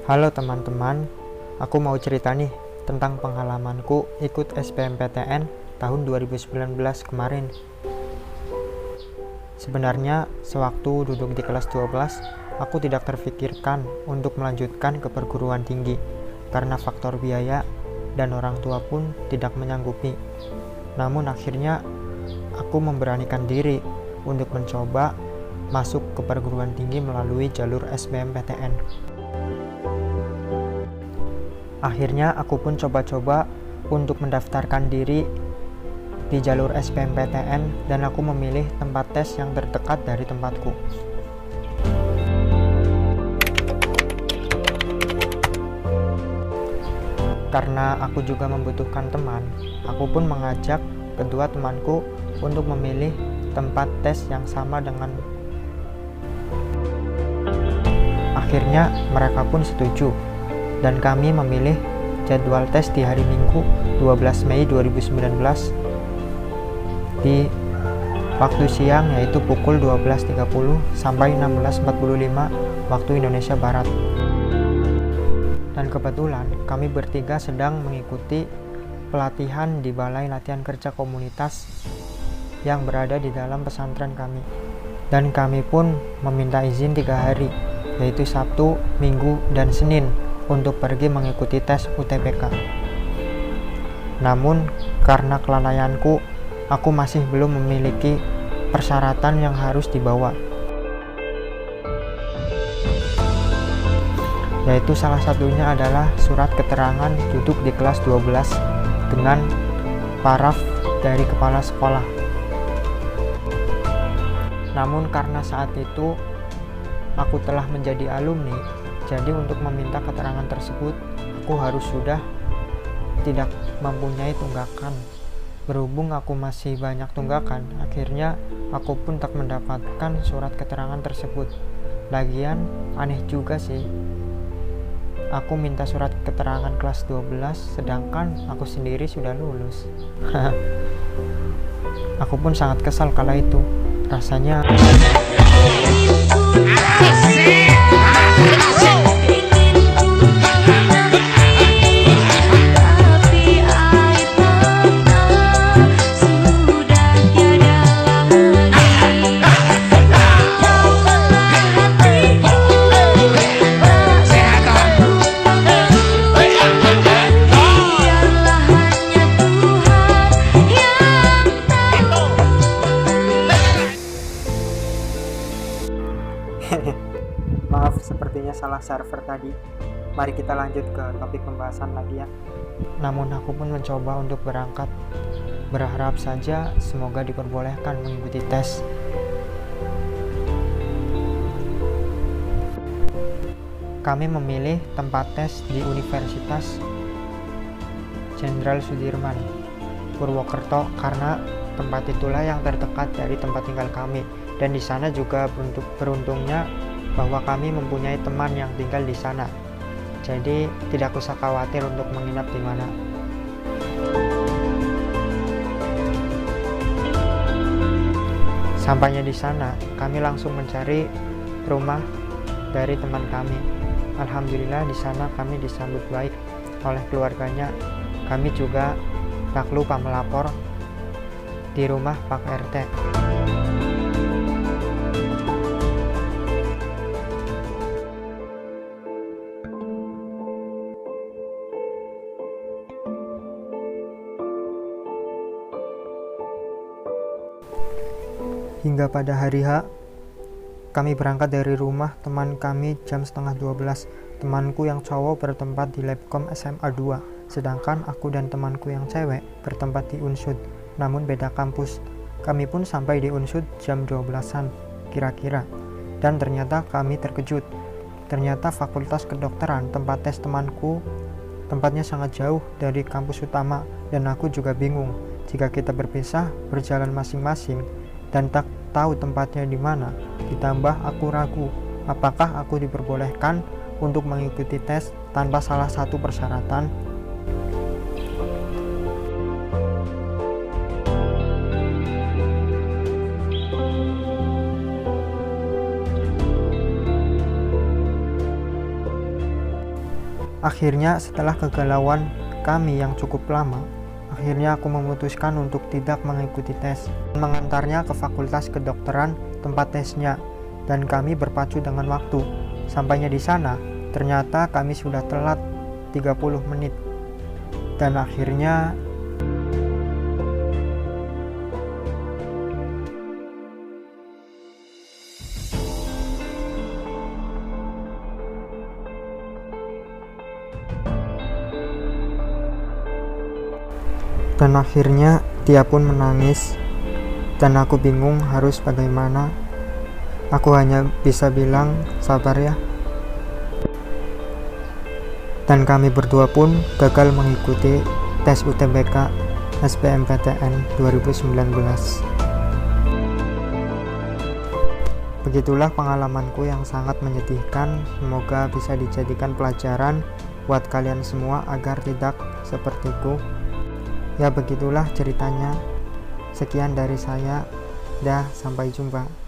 Halo teman-teman, aku mau cerita nih tentang pengalamanku ikut SBMPTN tahun 2019 kemarin. Sebenarnya sewaktu duduk di kelas 12, aku tidak terfikirkan untuk melanjutkan ke perguruan tinggi karena faktor biaya dan orang tua pun tidak menyanggupi. Namun akhirnya aku memberanikan diri untuk mencoba masuk ke perguruan tinggi melalui jalur SBMPTN. Akhirnya aku pun coba-coba untuk mendaftarkan diri di jalur SBMPTN dan aku memilih tempat tes yang terdekat dari tempatku. Karena aku juga membutuhkan teman, aku pun mengajak kedua temanku untuk memilih tempat tes yang sama dengan. Akhirnya mereka pun setuju dan kami memilih jadwal tes di hari Minggu 12 Mei 2019 di waktu siang, yaitu pukul 12.30 sampai 16.45 waktu Indonesia Barat. Dan kebetulan kami bertiga sedang mengikuti pelatihan di Balai Latihan Kerja Komunitas yang berada di dalam pesantren kami. Dan kami pun meminta izin 3 hari, yaitu Sabtu, Minggu, dan Senin untuk pergi mengikuti tes UTBK. Namun karena kelalaianku, aku masih belum memiliki persyaratan yang harus dibawa, yaitu salah satunya adalah surat keterangan duduk di kelas 12 dengan paraf dari kepala sekolah. Namun karena saat itu aku telah menjadi alumni, jadi untuk meminta keterangan tersebut aku harus sudah tidak mempunyai tunggakan. Berhubung aku masih banyak tunggakan, akhirnya aku pun tak mendapatkan surat keterangan tersebut. Lagian aneh juga sih, aku minta surat keterangan kelas 12 sedangkan aku sendiri sudah lulus. Aku pun sangat kesal kala itu. Rasanya maaf, sepertinya salah server tadi. Mari kita lanjut ke topik pembahasan lagi ya. Namun aku pun mencoba untuk berangkat, berharap saja semoga diperbolehkan mengikuti tes. Kami memilih tempat tes di Universitas Jenderal Sudirman, Purwokerto, karena tempat itulah yang terdekat dari tempat tinggal kami. Dan di sana juga beruntungnya bahwa kami mempunyai teman yang tinggal di sana. Jadi tidak usah khawatir untuk menginap di mana. Sampainya di sana, kami langsung mencari rumah dari teman kami. Alhamdulillah di sana kami disambut baik oleh keluarganya. Kami juga tak lupa melapor di rumah Pak RT. Hingga pada hari H, kami berangkat dari rumah teman kami jam setengah 12. Temanku yang cowok bertempat di Labkom SMA 2, sedangkan aku dan temanku yang cewek bertempat di Unsud, namun beda kampus. Kami pun sampai di Unsud jam 12-an kira-kira. Dan ternyata kami terkejut. Ternyata Fakultas Kedokteran tempat tes temanku tempatnya sangat jauh dari kampus utama, dan aku juga bingung jika kita berpisah berjalan masing-masing dan tak tahu tempatnya di mana. Ditambah aku ragu apakah aku diperbolehkan untuk mengikuti tes tanpa salah satu persyaratan. Akhirnya setelah kegalauan kami yang cukup lama, akhirnya aku memutuskan untuk tidak mengikuti tes, mengantarnya ke fakultas kedokteran tempat tesnya, dan kami berpacu dengan waktu. Sampainya di sana, ternyata kami sudah telat 30 menit. Dan akhirnya dia pun menangis, dan aku bingung harus bagaimana. Aku hanya bisa bilang sabar ya. Dan kami berdua pun gagal mengikuti tes UTBK SBMPTN 2019. Begitulah pengalamanku yang sangat menyedihkan. Semoga bisa dijadikan pelajaran buat kalian semua agar tidak sepertiku. Ya begitulah ceritanya. Sekian dari saya. Dah, sampai jumpa.